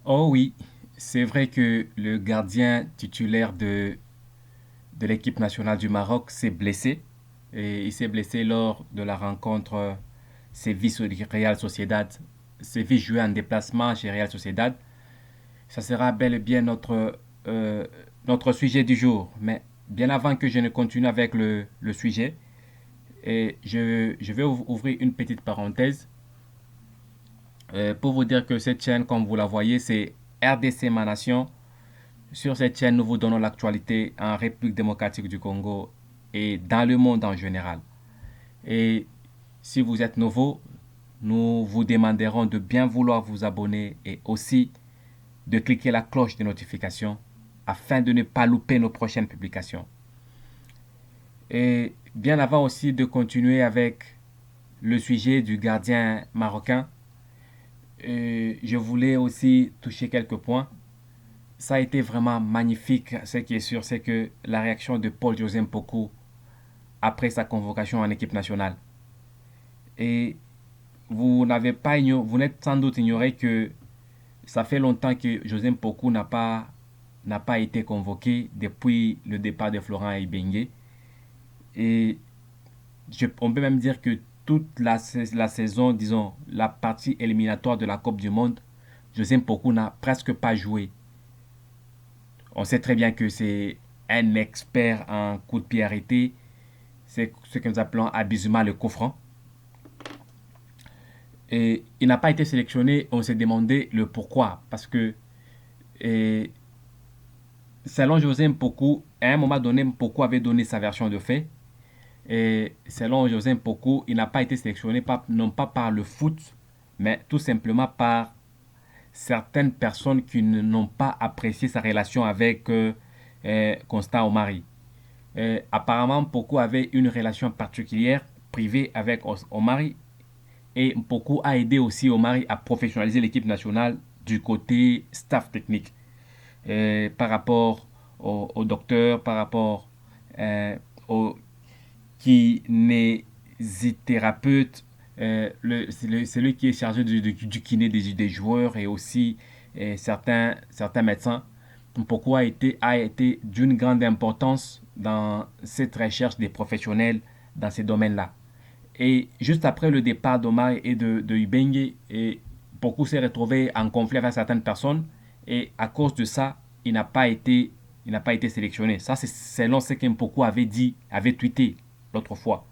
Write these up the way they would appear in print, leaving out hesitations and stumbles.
Oh oui, c'est vrai que le gardien titulaire de l'équipe nationale du Maroc s'est blessé. Et il s'est blessé lors de la rencontre Séville-Real Sociedad. Séville jouait en déplacement chez Real Sociedad. Ça sera bel et bien euh, notre sujet du jour. Mais bien avant que je ne continue avec le sujet, je vais ouvrir une petite parenthèse pour vous dire que cette chaîne, comme vous la voyez, c'est RDC Ma Nation. Sur cette chaîne, nous vous donnons l'actualité en République démocratique du Congo et dans le monde en général. Et si vous êtes nouveau, nous vous demanderons de bien vouloir vous abonner et aussi de cliquer la cloche de notification afin de ne pas louper nos prochaines publications. Et bien avant aussi de continuer avec le sujet du gardien marocain, je voulais aussi toucher quelques points. Ça a été vraiment magnifique. Ce qui est sûr, c'est que la réaction de Paul José Mpoku après sa convocation en équipe nationale. Et vous n'êtes sans doute ignoré que ça fait longtemps que José Mpoku n'a pas été convoqué depuis le départ de Florent Ibenge. Et on peut même dire que toute la saison, disons, la partie éliminatoire de la Coupe du Monde, José Mpoku n'a presque pas joué. On sait très bien que c'est un expert en coup de pied arrêté. C'est ce que nous appelons abusivement le coup franc. Et il n'a pas été sélectionné. On s'est demandé le pourquoi. Parce que, et, selon José Mpoku, à un moment donné, Mpoku avait donné sa version de fait. Et selon José Mpoku, il n'a pas été sélectionné non pas par le foot, mais tout simplement par certaines personnes qui n'ont pas apprécié sa relation avec Constant Omari. Apparemment, Mpoku avait une relation particulière, privée avec Omari. Et Mpoku a aidé aussi Omari à professionnaliser l'équipe nationale du côté staff technique. Par rapport au docteur, par rapport au kinésithérapeute, celui qui est chargé du kiné des joueurs et aussi certains médecins. Pourquoi a été d'une grande importance dans cette recherche des professionnels dans ces domaines-là. Et juste après le départ d'Omar et de Ibenge, et beaucoup s'est retrouvé en conflit avec certaines personnes et à cause de ça, il n'a pas été sélectionné. Ça, c'est selon ce qu'Impoku avait dit, avait tweeté l'autre fois.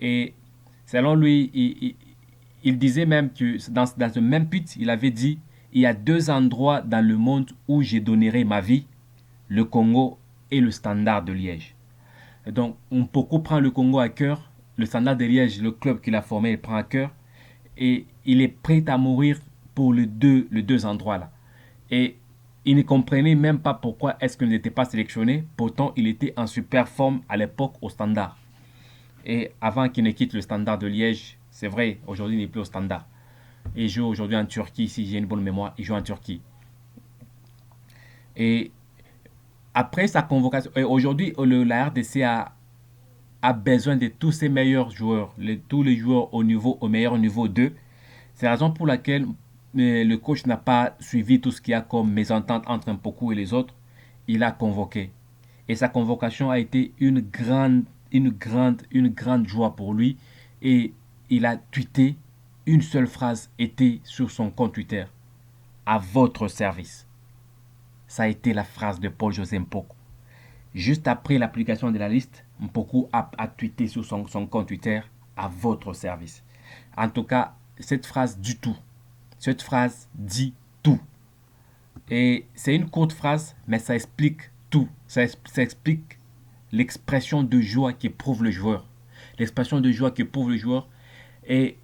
Et selon lui, il disait même que dans ce même tweet, il avait dit il y a deux endroits dans le monde où je donnerai ma vie, le Congo et le Standard de Liège. Et donc, Mpoko prend le Congo à cœur, le Standard de Liège, le club qu'il a formé, il prend à cœur, et il est prêt à mourir pour les deux endroits-là. Et il ne comprenait même pas pourquoi est-ce qu'il n'était pas sélectionné, pourtant il était en super forme à l'époque au Standard. Et avant qu'il ne quitte le Standard de Liège, c'est vrai, aujourd'hui il n'est plus au Standard. Il joue aujourd'hui en Turquie, si j'ai une bonne mémoire, il joue en Turquie. Et après sa convocation, aujourd'hui la RDC a besoin de tous ses meilleurs joueurs, tous les joueurs au meilleur niveau d'eux. C'est la raison pour laquelle le coach n'a pas suivi tout ce qu'il y a comme mésentente entre Mpoku et les autres. Il a convoqué. Et sa convocation a été une grande joie pour lui. Et il a tweeté, une seule phrase était sur son compte Twitter. À votre service. Ça a été la phrase de Paul José Mpoku. Juste après l'application de la liste, Mpoku a tweeté sur son compte Twitter à votre service. En tout cas, cette phrase dit tout. Cette phrase dit tout. Et c'est une courte phrase, mais ça explique tout. Ça explique l'expression de joie qu'éprouve le joueur. L'expression de joie qu'éprouve le joueur. Et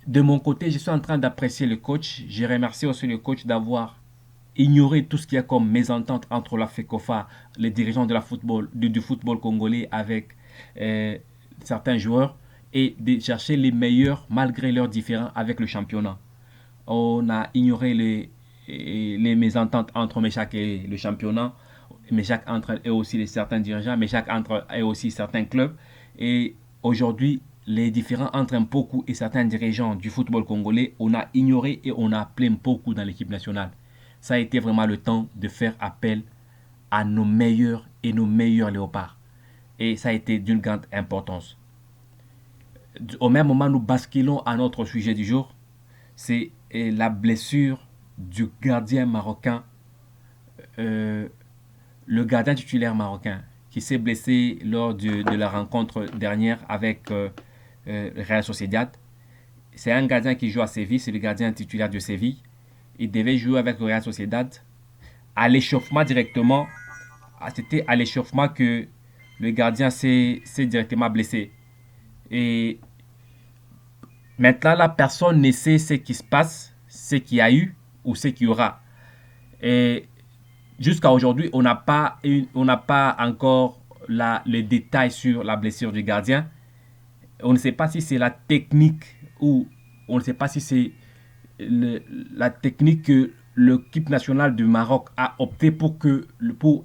de mon côté, je suis en train d'apprécier le coach. Je remercie aussi le coach d'avoir ignorer tout ce qu'il y a comme mésentente entre la FECOFA, les dirigeants de du football congolais avec euh, certains joueurs et de chercher les meilleurs malgré leurs différends avec le championnat. On a ignoré les mésententes entre Meshak et le championnat, Meshak entre et aussi les certains dirigeants, Meshak entre et aussi certains clubs. Et aujourd'hui, les différends entre et certains dirigeants du football congolais, on a ignoré et on a appelé Mpoku dans l'équipe nationale. ça a été vraiment le temps de faire appel à nos meilleurs et nos meilleurs léopards. Et ça a été d'une grande importance. Au même moment, nous basculons à notre sujet du jour. C'est la blessure du gardien marocain, le gardien titulaire marocain, qui s'est blessé lors de la rencontre dernière avec le Real Sociedad. C'est un gardien qui joue à Séville, c'est le gardien titulaire de Séville. Il devait jouer avec le Real Sociedad. À l'échauffement directement, c'était à l'échauffement que le gardien s'est directement blessé. Et maintenant, la personne ne sait ce qui se passe, ce qu'il y a eu ou ce qu'il y aura. Et jusqu'à aujourd'hui, on n'a pas encore les détails sur la blessure du gardien. On ne sait pas si c'est la technique ou on ne sait pas si c'est la technique que l'équipe nationale du Maroc a opté pour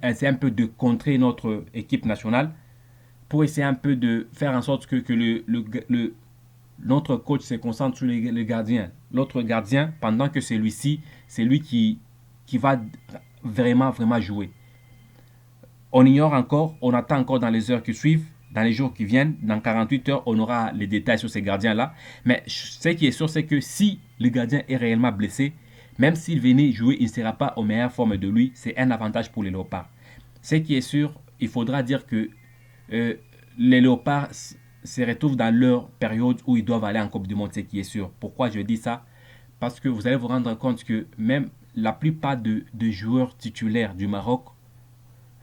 essayer un peu de contrer notre équipe nationale, pour essayer un peu de faire en sorte que notre coach se concentre sur le gardien. L'autre gardien, pendant que celui-ci, c'est lui qui va vraiment jouer. On ignore encore, on attend encore dans les heures qui suivent, dans les jours qui viennent, dans 48 heures, on aura les détails sur ces gardiens-là. Mais ce qui est sûr, c'est que si le gardien est réellement blessé, même s'il venait jouer, il ne sera pas aux meilleures formes de lui. C'est un avantage pour les Léopards. Ce qui est sûr, il faudra dire que les Léopards se retrouvent dans leur période où ils doivent aller en Coupe du Monde, ce qui est sûr. Pourquoi je dis ça? Parce que vous allez vous rendre compte que même la plupart de joueurs titulaires du Maroc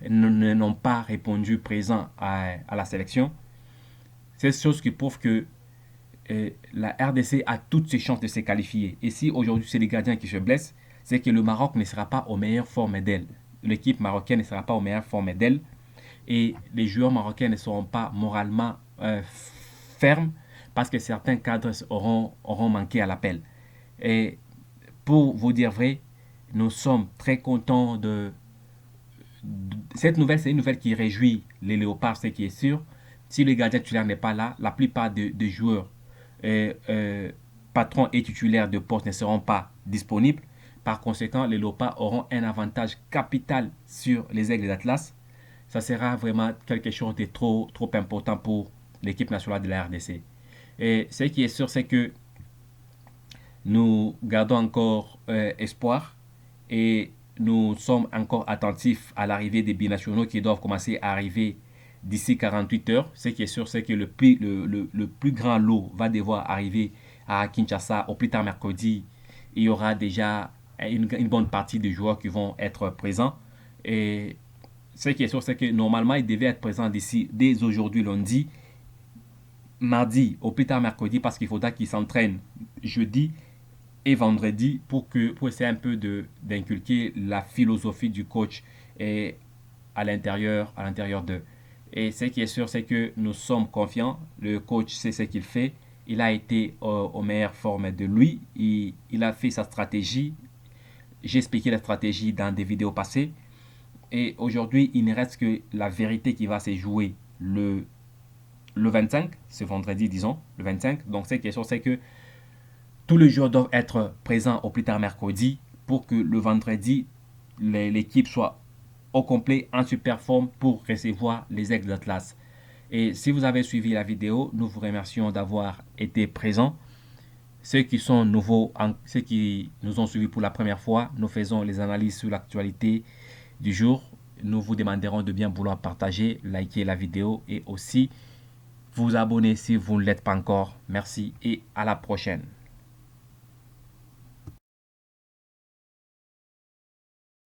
n'ont pas répondu présent à la sélection. C'est ce chose qui prouve que la RDC a toutes ses chances de se qualifier. Et si aujourd'hui c'est les gardiens qui se blessent, c'est que le Maroc ne sera pas aux meilleures formes d'elle. L'équipe marocaine ne sera pas aux meilleures formes d'elle. Et les joueurs marocains ne seront pas moralement fermes parce que certains cadres auront manqué à l'appel. Et pour vous dire vrai, nous sommes très contents de cette nouvelle. C'est une nouvelle qui réjouit les Léopards, ce qui est sûr. Si le gardien titulaire n'est pas là, la plupart des joueurs patrons et titulaires de poste ne seront pas disponibles. Par conséquent, les Léopards auront un avantage capital sur les Aigles d'Atlas. Ça sera vraiment quelque chose de trop important pour l'équipe nationale de la RDC. Et ce qui est sûr, c'est que nous gardons encore espoir et nous sommes encore attentifs à l'arrivée des binationaux qui doivent commencer à arriver d'ici 48 heures. Ce qui est sûr, c'est que le plus grand lot va devoir arriver à Kinshasa au plus tard mercredi. Il y aura déjà une bonne partie de joueurs qui vont être présents. Et ce qui est sûr, c'est que normalement, ils devaient être présents dès aujourd'hui, lundi, mardi, au plus tard mercredi, parce qu'il faudra qu'ils s'entraînent jeudi et vendredi pour essayer un peu d'inculquer la philosophie du coach et à l'intérieur d'eux. Et ce qui est sûr, c'est que nous sommes confiants. Le coach sait ce qu'il fait. Il a été aux meilleures formes de lui. Il a fait sa stratégie. J'ai expliqué la stratégie dans des vidéos passées. Et aujourd'hui, il ne reste que la vérité qui va se jouer le 25, ce vendredi, disons, le 25. Donc, ce qui est sûr, c'est que tous les joueurs doivent être présents au plus tard mercredi pour que le vendredi, l'équipe soit au complet, en super forme pour recevoir les Aigles d'Atlas. Et si vous avez suivi la vidéo, nous vous remercions d'avoir été présents. Ceux qui sont nouveaux, ceux qui nous ont suivis pour la première fois, nous faisons les analyses sur l'actualité du jour. Nous vous demanderons de bien vouloir partager, liker la vidéo et aussi vous abonner si vous ne l'êtes pas encore. Merci et à la prochaine.